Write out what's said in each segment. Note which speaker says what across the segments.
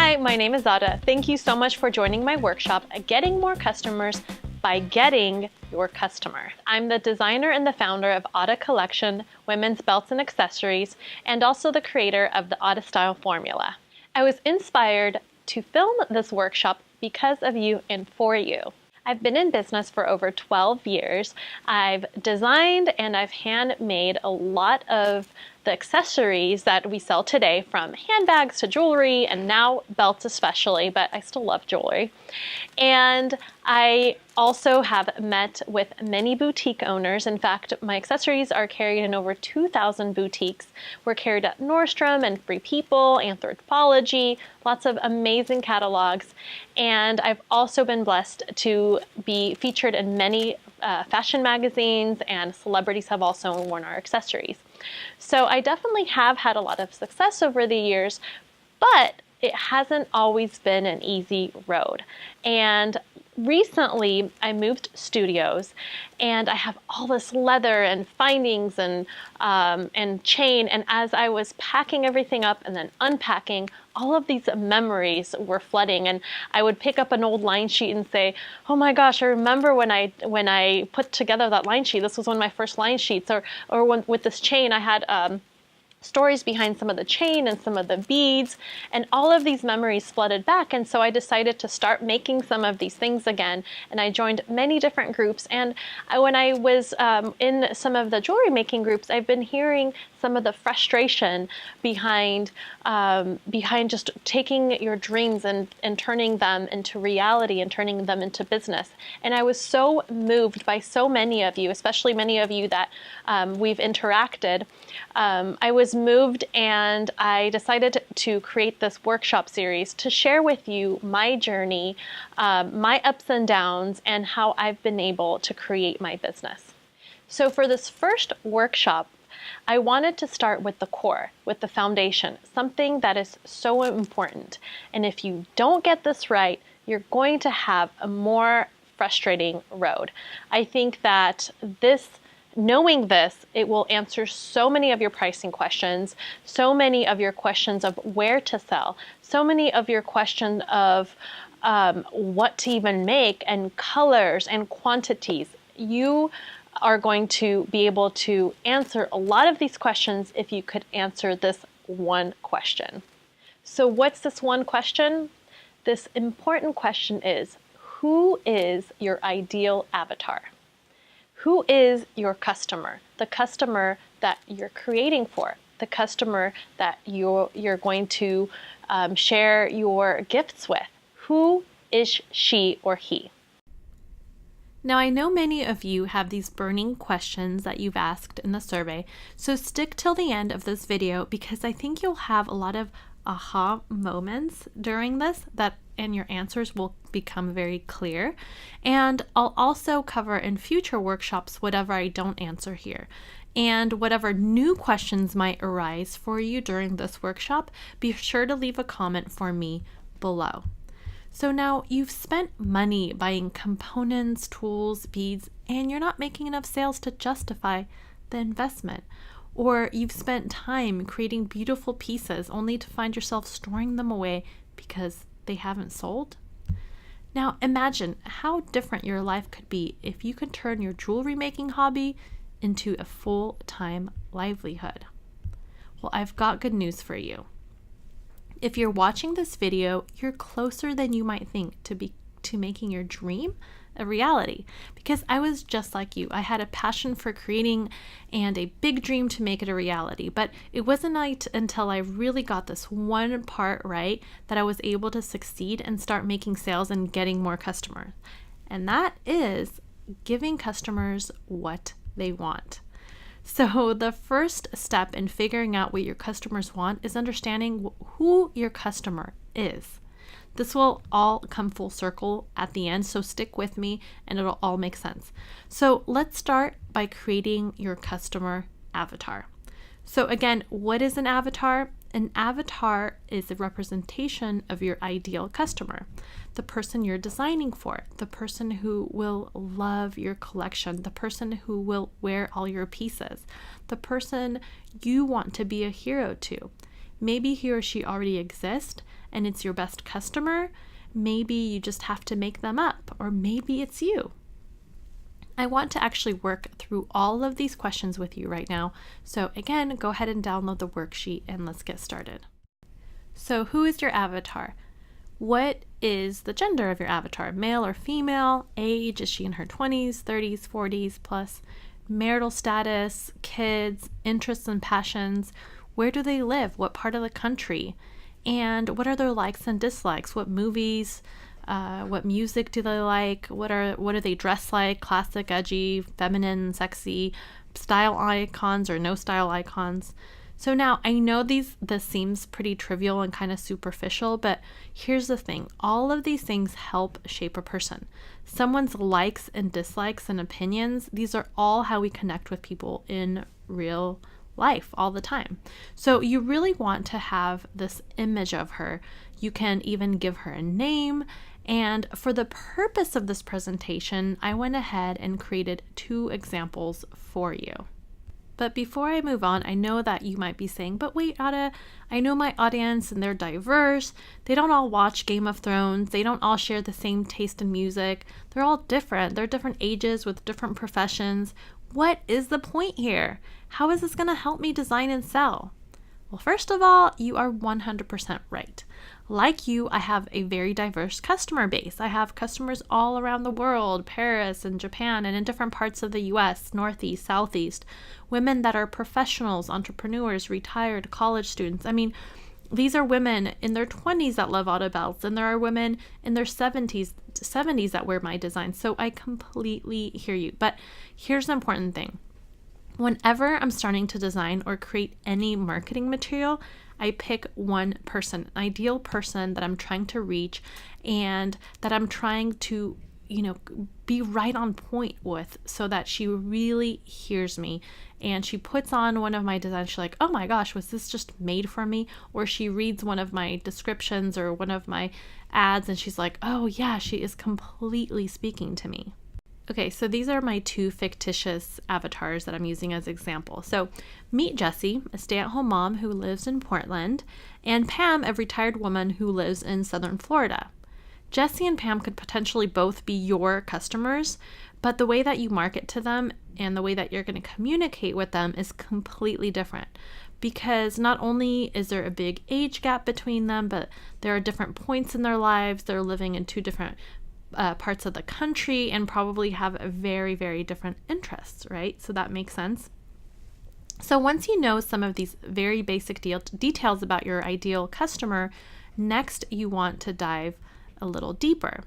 Speaker 1: Hi, my name is Ada. Thank you so much for joining my workshop, Getting More Customers by Getting Your Customer. I'm the designer and the founder of Ada Collection, women's belts and accessories, and also the creator of the Ada Style Formula. I was inspired to film this workshop because of you and for you. I've been in business for over 12 years. I've designed and I've handmade a lot of the accessories that we sell today, from handbags to jewelry and now belts especially, but I still love jewelry. And I also have met with many boutique owners. In fact, my accessories are carried in over 2,000 boutiques. We're carried at Nordstrom and Free People, Anthropologie, lots of amazing catalogs. And I've also been blessed to be featured in many fashion magazines, and celebrities have also worn our accessories. So I definitely have had a lot of success over the years, but it hasn't always been an easy road. And recently I moved studios and I have all this leather and findings and chain, and as I was packing everything up and then unpacking, all of these memories were flooding, and I would pick up an old line sheet and say, oh my gosh, I remember when I put together that line sheet. This was one of my first line sheets. Or when, with this chain, I had stories behind some of the chain and some of the beads, and all of these memories flooded back. And so I decided to start making some of these things again, and I joined many different groups. And when I was in some of the jewelry making groups, I've been hearing some of the frustration behind just taking your dreams and turning them into reality and turning them into business. And I was so moved by so many of you, especially many of you that we've interacted. I was moved, and I decided to create this workshop series to share with you my journey, my ups and downs, and how I've been able to create my business. So for this first workshop, I wanted to start with the core, with the foundation, something that is so important. And if you don't get this right, you're going to have a more frustrating road. I think that knowing this, it will answer so many of your pricing questions, so many of your questions of where to sell, so many of your questions of what to even make, and colors and quantities. You are going to be able to answer a lot of these questions if you could answer this one question. So what's this one question? This important question is, who is your ideal avatar? Who is your customer? The customer that you're creating for, the customer that you're going to share your gifts with. Who is she or he? Now, I know many of you have these burning questions that you've asked in the survey, so stick till the end of this video, because I think you'll have a lot of aha moments during this, and your answers will become very clear. And I'll also cover in future workshops whatever I don't answer here. And whatever new questions might arise for you during this workshop, be sure to leave a comment for me below. So now you've spent money buying components, tools, beads, and you're not making enough sales to justify the investment. Or you've spent time creating beautiful pieces only to find yourself storing them away because they haven't sold. Now imagine how different your life could be if you could turn your jewelry making hobby into a full-time livelihood. Well, I've got good news for you. If you're watching this video, you're closer than you might think to making your dream a reality, because I was just like you. I had a passion for creating and a big dream to make it a reality, but it wasn't until I really got this one part right that I was able to succeed and start making sales and getting more customers. And that is giving customers what they want. So the first step in figuring out what your customers want is understanding who your customer is. This will all come full circle at the end, so stick with me and it'll all make sense. So let's start by creating your customer avatar. So again, what is an avatar? An avatar is a representation of your ideal customer, the person you're designing for, the person who will love your collection, the person who will wear all your pieces, the person you want to be a hero to. Maybe he or she already exists and it's your best customer. Maybe you just have to make them up, or maybe it's you. I want to actually work through all of these questions with you right now. So again, go ahead and download the worksheet and let's get started. So who is your avatar? What is the gender of your avatar? Male or female? Age, is she in her 20s, 30s, 40s plus? Marital status, kids, interests and passions. Where do they live? What part of the country? And what are their likes and dislikes? What movies? What music do they like? What do they dress like? Classic, edgy, feminine, sexy, style icons or no style icons? So now I know this seems pretty trivial and kind of superficial, but here's the thing. All of these things help shape a person. Someone's likes and dislikes and opinions, these are all how we connect with people in real life all the time. So you really want to have this image of her. You can even give her a name. And for the purpose of this presentation, I went ahead and created 2 examples for you. But before I move on, I know that you might be saying, but wait, Ada, I know my audience and they're diverse. They don't all watch Game of Thrones. They don't all share the same taste in music. They're all different. They're different ages with different professions. What is the point here? How is this going to help me design and sell? Well, first of all, you are 100% right. Like you, I have a very diverse customer base. I have customers all around the world, Paris and Japan, and in different parts of the US, Northeast, Southeast, women that are professionals, entrepreneurs, retired, college students. I mean, these are women in their 20s that love auto belts, and there are women in their 70s that wear my designs. So I completely hear you. But here's the important thing. Whenever I'm starting to design or create any marketing material, I pick one person, an ideal person that I'm trying to reach and that I'm trying to, be right on point with so that she really hears me and she puts on one of my designs. She's like, oh my gosh, was this just made for me? Or she reads one of my descriptions or one of my ads and she's like, oh yeah, she is completely speaking to me. Okay, so these are my 2 fictitious avatars that I'm using as examples. So meet Jessie, a stay-at-home mom who lives in Portland, and Pam, a retired woman who lives in Southern Florida. Jessie and Pam could potentially both be your customers, but the way that you market to them and the way that you're going to communicate with them is completely different. Because not only is there a big age gap between them, but there are different points in their lives. They're living in 2 different parts of the country and probably have very, very different interests, right? So that makes sense. So once you know some of these very basic details about your ideal customer, next you want to dive a little deeper.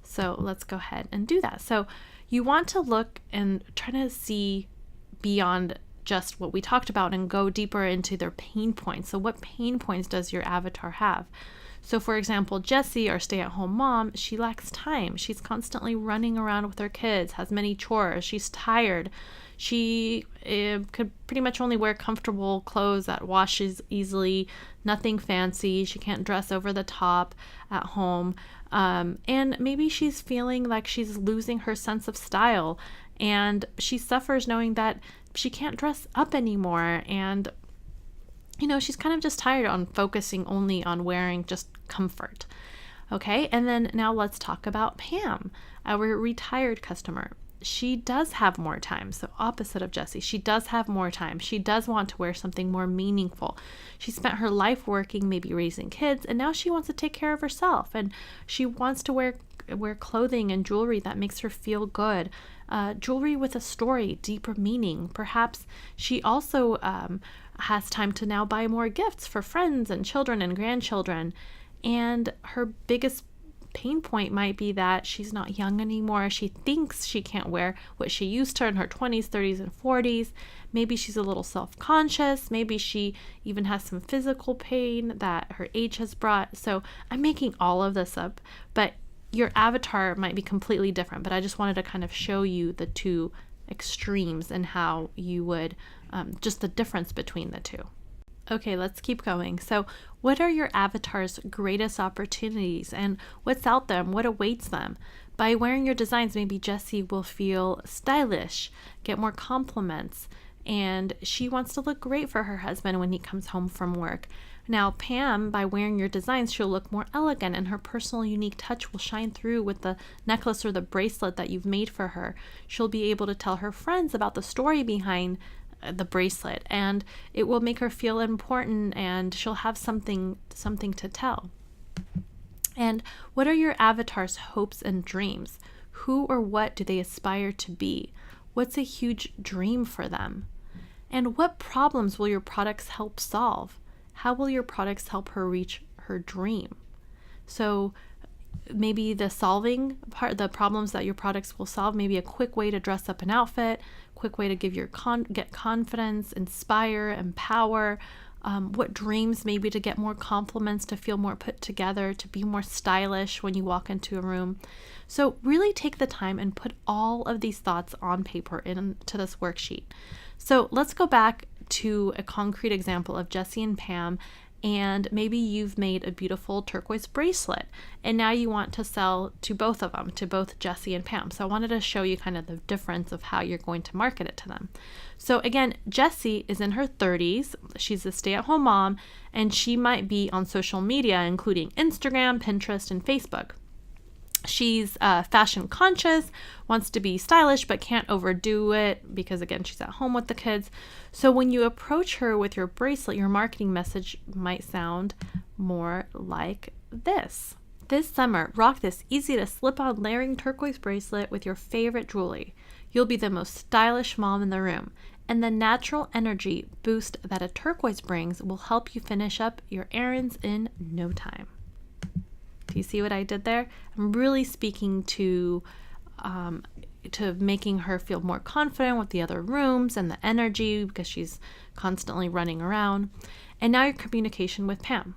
Speaker 1: So let's go ahead and do that. So you want to look and try to see beyond just what we talked about and go deeper into their pain points. So what pain points does your avatar have? So for example, Jessie, our stay-at-home mom, she lacks time. She's constantly running around with her kids, has many chores. She's tired. She could pretty much only wear comfortable clothes that washes easily, nothing fancy. She can't dress over the top at home. And maybe she's feeling like she's losing her sense of style, and she suffers knowing that she can't dress up anymore. And she's kind of just tired on focusing only on wearing just comfort. Okay, and then now let's talk about Pam, our retired customer. She does have more time. So opposite of Jessie, she does have more time. She does want to wear something more meaningful. She spent her life working, maybe raising kids, and now she wants to take care of herself. And she wants to wear clothing and jewelry that makes her feel good. Jewelry with a story, deeper meaning. Perhaps she also has time to now buy more gifts for friends and children and grandchildren. And her biggest pain point might be that she's not young anymore. She thinks she can't wear what she used to in her 20s, 30s, and 40s. Maybe she's a little self-conscious. Maybe she even has some physical pain that her age has brought. So I'm making all of this up, but your avatar might be completely different. But I just wanted to kind of show you the 2 extremes and how you would, just the difference between the 2. Okay, let's keep going. So what are your avatar's greatest opportunities and what's out there and what awaits them? By wearing your designs, maybe Jessie will feel stylish, get more compliments, and she wants to look great for her husband when he comes home from work. Now, Pam, by wearing your designs, she'll look more elegant, and her personal unique touch will shine through with the necklace or the bracelet that you've made for her. She'll be able to tell her friends about the story behind the bracelet, and it will make her feel important, and she'll have something to tell. And what are your avatar's hopes and dreams? Who or what do they aspire to be? What's a huge dream for them? And what problems will your products help solve? How will your products help her reach her dream? So maybe the solving part, the problems that your products will solve, maybe a quick way to dress up an outfit, quick way to give get confidence, inspire, empower. What dreams, maybe to get more compliments, to feel more put together, to be more stylish when you walk into a room. So really take the time and put all of these thoughts on paper into this worksheet. So let's go back to a concrete example of Jessie and Pam, and maybe you've made a beautiful turquoise bracelet, and now you want to sell to both of them, to both Jessie and Pam. So I wanted to show you kind of the difference of how you're going to market it to them. So again, Jessie is in her 30s. She's a stay-at-home mom, and she might be on social media, including Instagram, Pinterest, and Facebook. She's fashion conscious, wants to be stylish, but can't overdo it because, again, she's at home with the kids. So when you approach her with your bracelet, your marketing message might sound more like this. This summer, rock this easy to slip on layering turquoise bracelet with your favorite jewelry. You'll be the most stylish mom in the room, and the natural energy boost that a turquoise brings will help you finish up your errands in no time. Do you see what I did there? I'm really speaking to making her feel more confident with the other rooms and the energy, because she's constantly running around. And now your communication with Pam.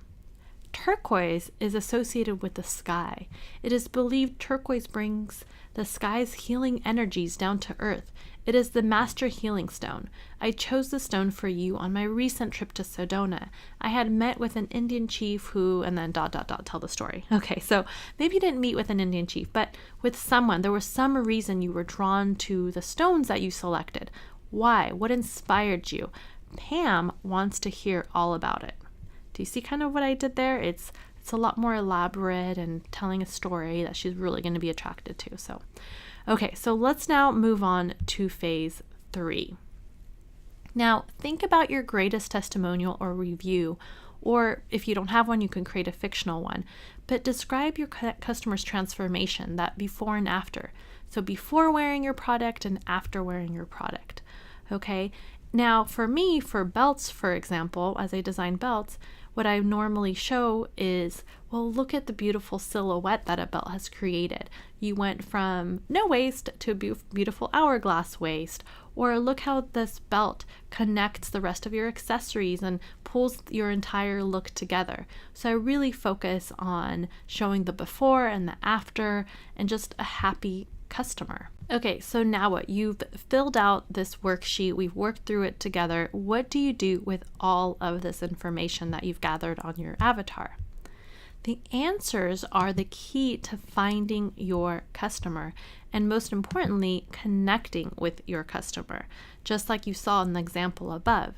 Speaker 1: Turquoise is associated with the sky. It is believed turquoise brings the sky's healing energies down to earth. It is the master healing stone. I chose the stone for you on my recent trip to Sedona. I had met with an Indian chief who, and then ... tell the story. Okay, so maybe you didn't meet with an Indian chief, but with someone. There was some reason you were drawn to the stones that you selected. Why? What inspired you? Pam wants to hear all about it. Do you see kind of what I did there? It's a lot more elaborate and telling a story that she's really going to be attracted to. So, okay, so let's now move on to phase 3. Now, think about your greatest testimonial or review, or if you don't have one, you can create a fictional one, but describe your customer's transformation, that before and after. So before wearing your product and after wearing your product. Okay, now for me, for belts, for example, as I design belts, what I normally show is, well, look at the beautiful silhouette that a belt has created. You went from no waist to a beautiful hourglass waist, or look how this belt connects the rest of your accessories and pulls your entire look together. So I really focus on showing the before and the after and just a happy customer. Okay, so now what? You've filled out this worksheet. We've worked through it together. What do you do with all of this information that you've gathered on your avatar? The answers are the key to finding your customer, and most importantly, connecting with your customer, just like you saw in the example above.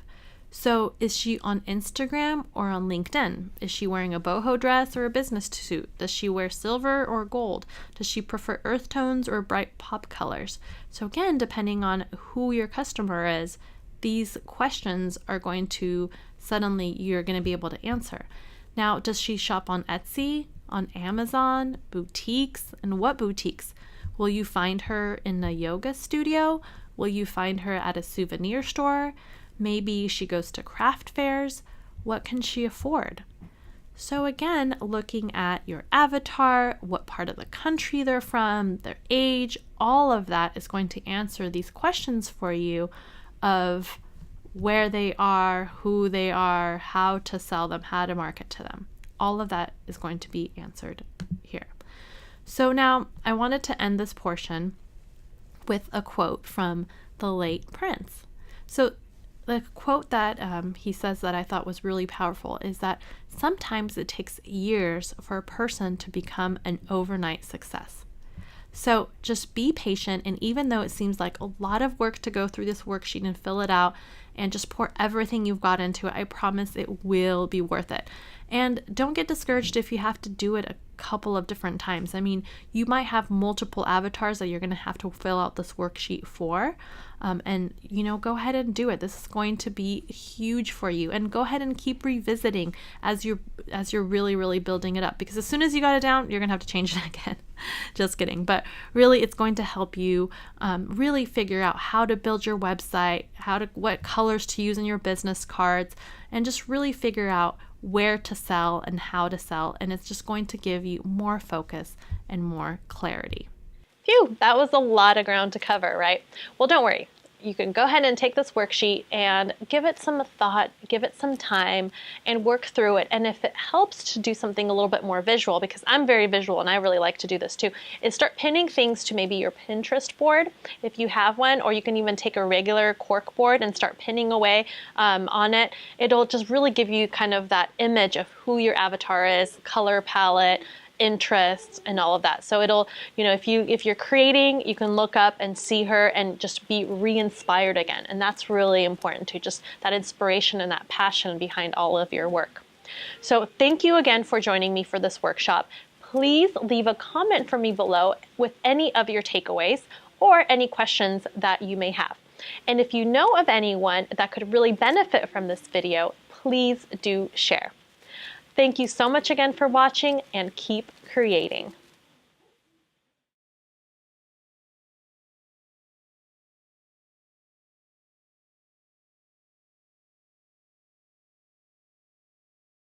Speaker 1: So is she on Instagram or on LinkedIn? Is she wearing a boho dress or a business suit? Does she wear silver or gold? Does she prefer earth tones or bright pop colors? So again, depending on who your customer is, these questions are going to you're going to be able to answer. Now, does she shop on Etsy, on Amazon, boutiques? And what boutiques? Will you find her in a yoga studio? Will you find her at a souvenir store? Maybe she goes to craft fairs. What can she afford? So again, looking at your avatar, what part of the country they're from, their age, all of that is going to answer these questions for you of where they are, who they are, how to sell them, how to market to them. All of that is going to be answered here. So now I wanted to end this portion with a quote from the late Prince. So the quote that he says that I thought was really powerful is that sometimes it takes years for a person to become an overnight success. So just be patient, and even though it seems like a lot of work to go through this worksheet and fill it out and just pour everything you've got into it, I promise it will be worth it. And don't get discouraged if you have to do it a couple of different times. I mean, you might have multiple avatars that you're going to have to fill out this worksheet for. And go ahead and do it. This is going to be huge for you. And go ahead and keep revisiting as you're really, really building it up. Because as soon as you got it down, you're going to have to change it again. Just kidding. But really, it's going to help you really figure out how to build your website, what colors to use in your business cards, and just really figure out where to sell and how to sell. And it's just going to give you more focus and more clarity. Phew, that was a lot of ground to cover, right? Well, don't worry. You can go ahead and take this worksheet and give it some thought, give it some time, and work through it. And if it helps to do something a little bit more visual, because I'm very visual and I really like to do this too, is start pinning things to maybe your Pinterest board if you have one, or you can even take a regular cork board and start pinning away on it. It'll just really give you kind of that image of who your avatar is, color palette, interests, and all of that. So it'll, if you're creating, you can look up and see her and just be re-inspired again. And that's really important too, just that inspiration and that passion behind all of your work. So thank you again for joining me for this workshop. Please leave a comment for me below with any of your takeaways or any questions that you may have. And if you know of anyone that could really benefit from this video, please do share. Thank you so much again for watching, and keep creating.